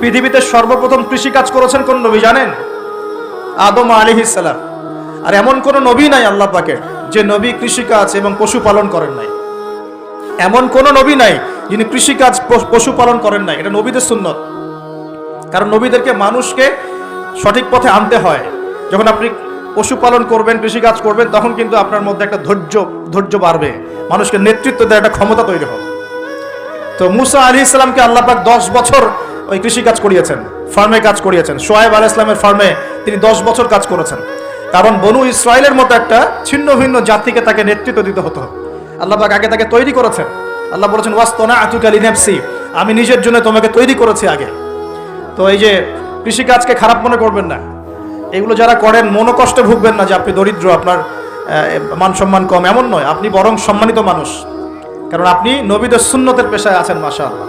পৃথিবীতে সর্বপ্রথম কৃষিকাজ করেছেন কোন নবী জানেন? আদম আলাইহিস সালাম। আর এমন কোন নবী নাই আল্লাহ পাকের যে নবী কৃষিকাজ এবং পশুপালন করেন নাই। এমন কোন নবী নাই যিনি কৃষিকাজ পশুপালন করেন নাই। এটা নবীদের সুন্নত। কারণ নবীদেরকে মানুষকে সঠিক পথে আনতে হয়। যখন আপনি পশুপালন করবেন, কৃষিকাজ করবেন, তখন কিন্তু আপনার মধ্যে একটা ধৈর্য বাড়বে, মানুষকে নেতৃত্ব দেওয়ার একটা ক্ষমতা তৈরি হবে। তো মুসা আলাইহিস সালামকে আল্লাহ পাক 10 বছর ওই কৃষিকাজ করিয়েছেন, ফার্মে কাজ করিয়েছেন। শোয়েব আলাইহিস সালামের ফার্মে তিনি 10 বছর কাজ করেছেন। কারণ বনু ইসরায়েলের মতো একটা ছিন্ন ভিন্ন জাতিকে তাকে নেতৃত্ব দিতে হতো। আল্লাহ পাক আগে তাকে তৈরি করেছেন। আল্লাহ বলেছেন ওয়াসতানাতুকা লিনাফসি, আমি নিজের জন্য তোমাকে তৈরি করেছি আগে। তো এই যে কৃষিকাজকে খারাপ মনে করবেন না, এগুলো যারা করেন মনোকষ্টে ভুগবেন না যে আপনি দরিদ্র, আপনার মান সম্মান কম, এমন নয়। আপনি বরং সম্মানিত মানুষ, কারণ আপনি নবীদের সুন্নতের পেশায় আছেন, মাশাআল্লাহ।